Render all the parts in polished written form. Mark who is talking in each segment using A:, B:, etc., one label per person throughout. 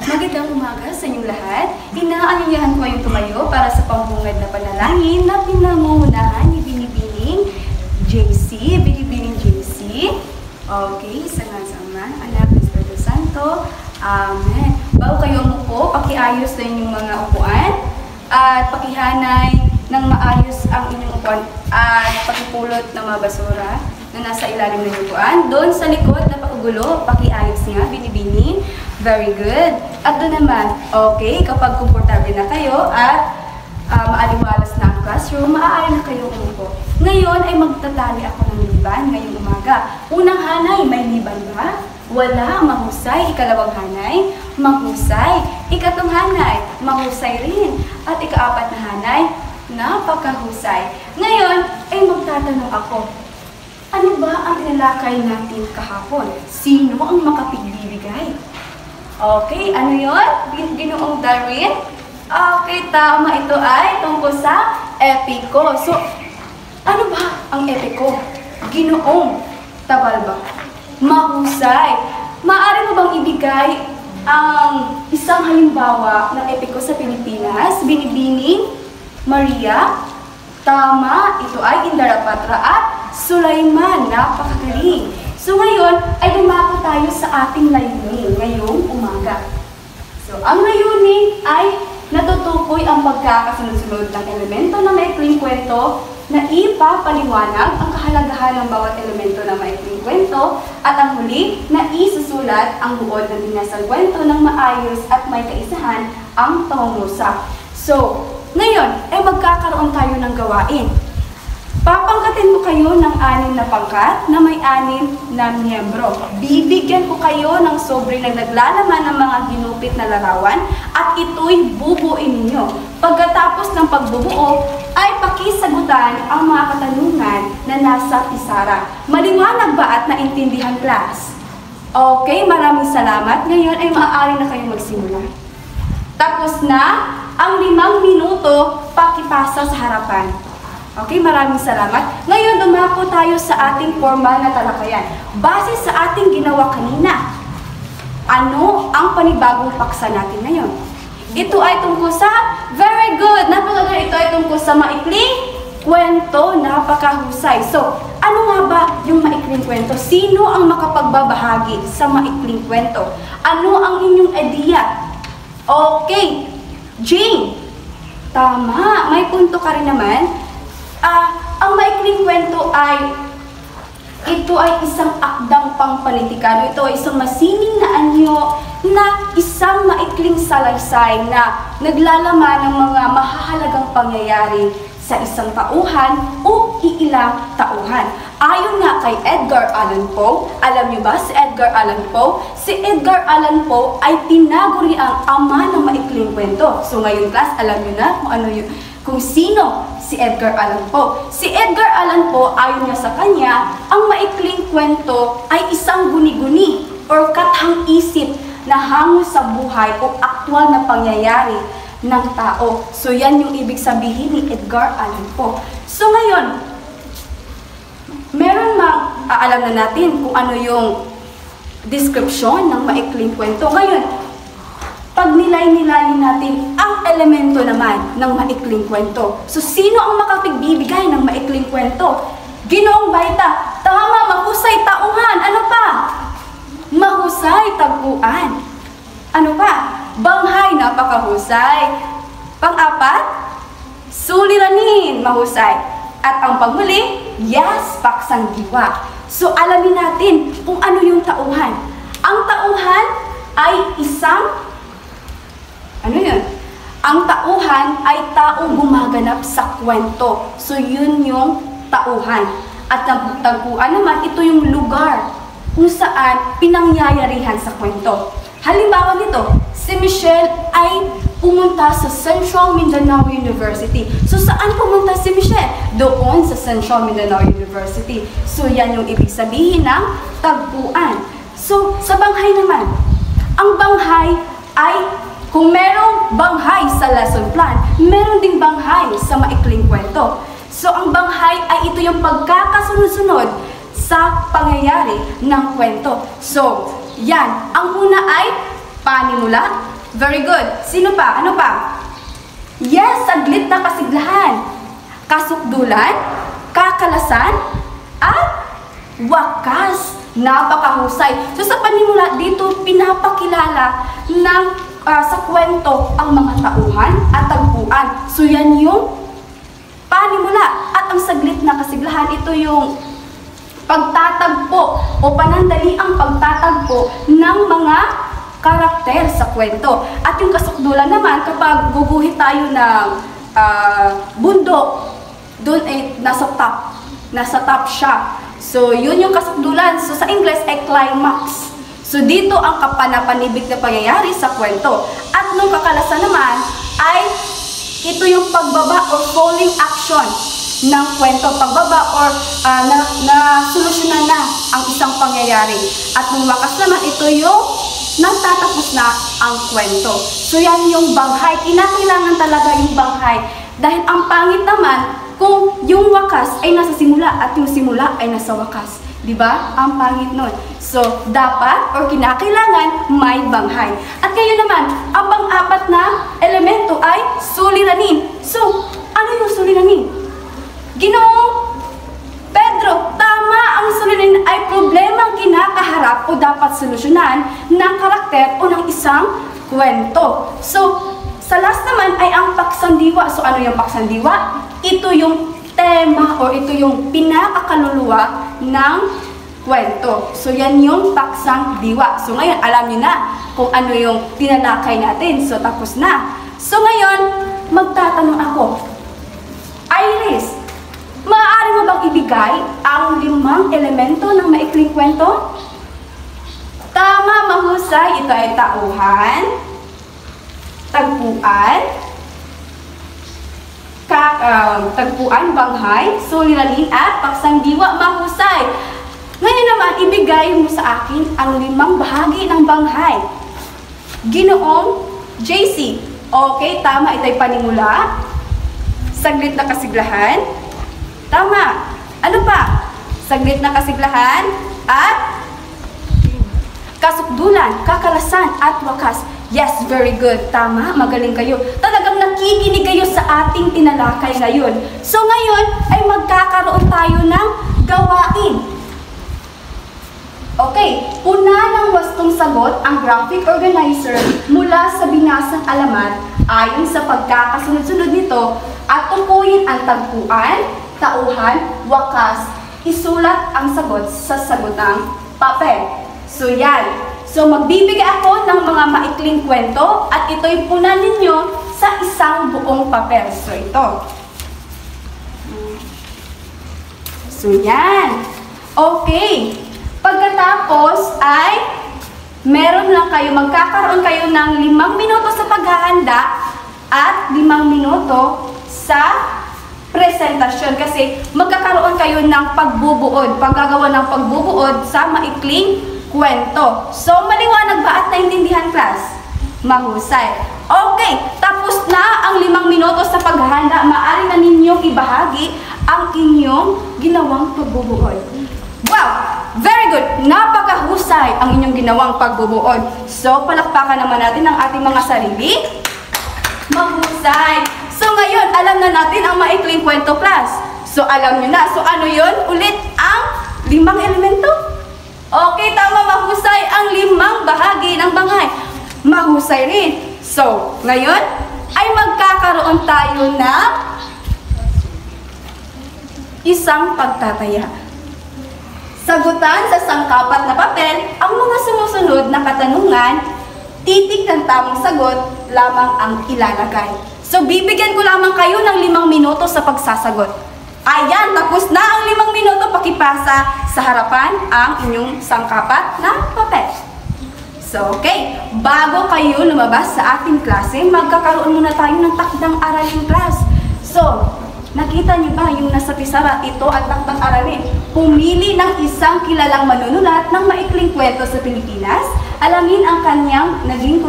A: Magandang umaga sa inyong lahat. Inaanyayahan ko kayong tumayo para sa pambungad na panalangin na pinangungunahan ni Binibining JC. Binibining JC. Okay, sama-sama. Anak ng Espiritu Santo. Amen. Bago kayo umupo, pakiayos na inyong mga upuan at pakihanay ng maayos ang inyong upuan at pakipulot ng mga basura na nasa ilalim ng upuan. Doon sa likod na pakugulo, pakiayos nga, Binibining. Very good. At doon naman, okay, kapag komportable na kayo at maaliwalas na ang classroom, maaari na kayo umupo. Ngayon ay magtatali ako ng liban ngayong umaga. Unang hanay, may liban ba? Wala, mahusay. Ikalawang hanay, mahusay. Ikatlong hanay, mahusay rin. At ikaapat na hanay, napakahusay. Ngayon ay magtatanong ako, ano ba ang inalakay natin kahapon? Sino ang makapagbibigay? Okay, ano yun? Ginoong Darwin? Okay, tama. Ito ay tungkol sa epiko. So, ano ba ang epiko? Ginoong Tabalba. Mahusay. Maaari mo bang ibigay ang isang halimbawa ng epiko sa Pilipinas? Binibining? Maria? Tama. Ito ay Indarapatra at Sulaiman. Napakagaling. So ngayon ay dumako tayo sa ating layunin ngayong umaga. So ang layunin ay natutukoy ang pagkakasunod-sunod ng elemento na maikling kwento na ipapaliwanag ang kahalagahan ng bawat elemento na maikling kwento at ang huli na isusulat ang buod ng binasang kwento ng maayos at may kaisahan ang pangungusap. So ngayon ay magkakaroon tayo ng gawain. Papangkatin ko kayo ng 6 na pangkat na may 6 na miyembro. Bibigyan ko kayo ng sobre na naglalaman ng mga ginupit na larawan at ito'y bubuin ninyo. Pagkatapos ng pagbubuo, ay pakisagutan ang mga katanungan na nasa pisara. Maliwanag ba at naintindihan, class? Okay, maraming salamat. Ngayon ay maaari na kayo magsimula. Tapos na ang 5 minuto pakipasa sa harapan. Okay, maraming salamat. Ngayon, dumako tayo sa ating formal na talakayan. Base sa ating ginawa kanina, ano ang panibagong paksa natin ngayon? Ito ay tungkol sa, very good, napakagaling, ito ay tungkol sa maikling kwento, napakahusay. So, ano nga ba yung maikling kwento? Sino ang makapagbabahagi sa maikling kwento? Ano ang inyong ideya? Okay, Jane, tama, may punto ka rin naman. Ang maikling kwento ay, ito ay isang akdang pangpolitikano. Ito ay isang masining na anyo na isang maikling salaysay na naglalaman ng mga mahahalagang pangyayari sa isang tauhan o iilang tauhan. Ayon nga kay Edgar Allan Poe, alam niyo ba si Edgar Allan Poe? Si Edgar Allan Poe ay tinaguri ang ama ng maikling kwento. So ngayon class, alam niyo na kung ano yun, kung sino si Edgar Allan Poe. Si Edgar Allan Poe, ayon niya sa kanya, ang maikling kwento ay isang guni-guni or kathang-isip na hango sa buhay o aktwal na pangyayari ng tao. So yan yung ibig sabihin ni Edgar Allan Poe. So ngayon, meron alam na natin kung ano yung description ng maikling kwento. Ngayon, pag nilay-nilayin natin ang elemento naman ng maikling kwento. So, sino ang makapagbibigay ng maikling kwento? Ginoong Baita, tama, mahusay tauhan. Ano pa? Mahusay tagpuan. Ano pa? Banghay, napakahusay. Pang-apat, suliranin, mahusay. At ang panghuli, yes, paksang diwa. So, alamin natin kung ano yung tauhan. Ang tauhan ay isang ano yun? Ang tauhan ay taong gumaganap sa kwento. So, yun yung tauhan. At ang tagpuan naman, ito yung lugar kung saan pinangyayarihan sa kwento. Halimbawa nito, si Michelle ay pumunta sa Central Mindanao University. So, saan pumunta si Michelle? Doon sa Central Mindanao University. So, yan yung ibig sabihin ng tagpuan. So, sa banghay naman, ang banghay ay kung merong banghay sa lesson plan, meron ding banghay sa maikling kwento. So, ang banghay ay ito yung pagkakasunod-sunod sa pangyayari ng kwento. So, yan. Ang una ay panimula, Very good. Sino pa? Ano pa? Yes, saglit na kasiglahan. Kasukdulan, kakalasan, at wakas. Napakahusay. So sa panimula dito, pinapakilala ng sa kwento ang mga tauhan at tagpuan. So yan yung panimula. At ang saglit na kasiglahan, ito yung pagtatagpo o panandaliang pagtatagpo ng mga karakter sa kwento. At yung kasukdulan naman, kapag guguhit tayo ng bundok, doon ay nasa top siya. So yun yung kasukdulan. So sa English ay climax. So dito ang kapanapanibig na pangyayari sa kwento. At nung kakalasan naman ay ito yung pagbaba or falling action ng kwento. Pagbaba or na solusyonan na ang isang pangyayari. At nung wakas naman, ito yung nagtatapos na ang kwento. So yan yung banghay. Kinakailangan talaga yung banghay. Dahil ang pangit naman kung yung wakas ay nasa simula at yung simula ay nasa wakas. Diba? Ang pangit nun. So, dapat or kinakailangan may banghay. At ngayon naman, ang pang-apat na elemento ay suliranin. So, ano yung suliranin? Ginoong Pedro, tama, ang suliranin ay problemang kinakaharap o dapat solusyonan ng karakter o ng isang kwento. So, sa last naman ay ang paksandiwa. So, ano yung paksandiwa? Ito yung tema o ito yung pinakakaluluwa ng kwento. So, yan yung paksang diwa. So, ngayon, alam niyo na kung ano yung tinalakay natin. So, tapos na. So, ngayon, magtatanong ako. Iris, maaari mo bang ibigay ang 5 elemento ng maikling kwento? Tama, mahusay. Ito ay tauhan, tagpuan, tagpuan, banghay, suliranin, at paksangdiwa. Mahusay. Ngayon naman, ibigay mo sa akin ang 5 bahagi ng banghay. Ginoong JC. Okay, tama. Ito'y panimula. Saglit na kasiglahan. Tama. Ano pa? Saglit na kasiglahan at kasukdulan, kakalasan, at wakas. Yes, very good. Tama, magaling kayo. Talagang nakikinig kayo sa ating tinalakay ngayon. So ngayon ay magkakaroon tayo ng gawain. Okay, una ng wastong sagot ang graphic organizer mula sa binasang alamat ayon sa pagkakasunod-sunod nito at tukuyin ang tagpuan, tauhan, wakas. Isulat ang sagot sa sagotang papel. So yan. So magbibigay ako ng mga maikling kwento at ito'y punan ninyo sa isang buong papel. So ito. So yan. Okay. Pagkatapos ay meron lang kayo, magkakaroon kayo ng 5 minuto sa paghahanda at 5 minuto sa presentasyon kasi magkakaroon kayo ng pagbubuod, paggagawa ng pagbubuod sa maikling kwento. So, maliwanag ba at naintindihan, class? Mahusay. Okay, tapos na ang 5 minuto sa paghahanda. Maaari na ninyong ibahagi ang inyong ginawang pagbubuod. Wow! Very good! Napakahusay ang inyong ginawang pagbubuod. So, palakpakan naman natin ang ating mga sarili. Mahusay! So, ngayon, alam na natin ang maikling kwento, class. So, alam nyo na. So, ano yun? Ulit ang 5 elemento? Okay, tama, mahusay ang 5 bahagi ng banghay. Mahusay rin. So, ngayon, ay magkakaroon tayo ng isang pagtataya. Sagutan sa sangkapat na papel ang mga sumusunod na katanungan, titik ng tamang sagot lamang ang ilalagay. So, bibigyan ko lamang kayo ng 5 minuto sa pagsasagot. Ayan, tapos na ang 5 minuto, pakipasa sa harapan ang inyong sangkapat na papel. So, okay, bago kayo lumabas sa ating klase, magkakaroon muna tayo ng takdang aralin, class. So, nakita niyo ba yung nasa pisara, ito at takdang aralin? Pumili ng isang kilalang manunulat ng maikling kwento sa Pilipinas, alamin ang kanyang naging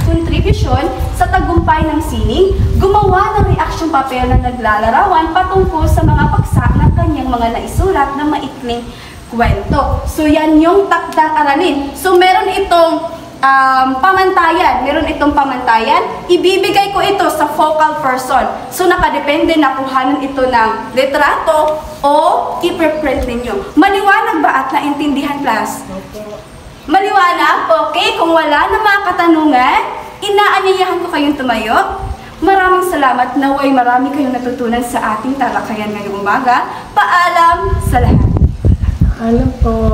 A: kontribusyon sa tagumpay ng sining, gumawa ng reaksyon papel na naglalarawan patungkol sa mga paksa ng kanyang mga naisulat na maikling kwento. So, yan yung takdang aralin. So, meron itong pamantayan. Meron itong pamantayan. Ibibigay ko ito sa focal person. So, nakadepende na kuhanan ito ng litrato o ipreprint ninyo. Maliwanag ba at naintindihan, class? Maliwanag? Okay. Kung wala na mga katanungan, inaanyayahan ko kayong tumayo. Maraming salamat. Naway marami kayong natutunan sa ating talakayan ngayong umaga. Paalam sa lahat.
B: Alam po.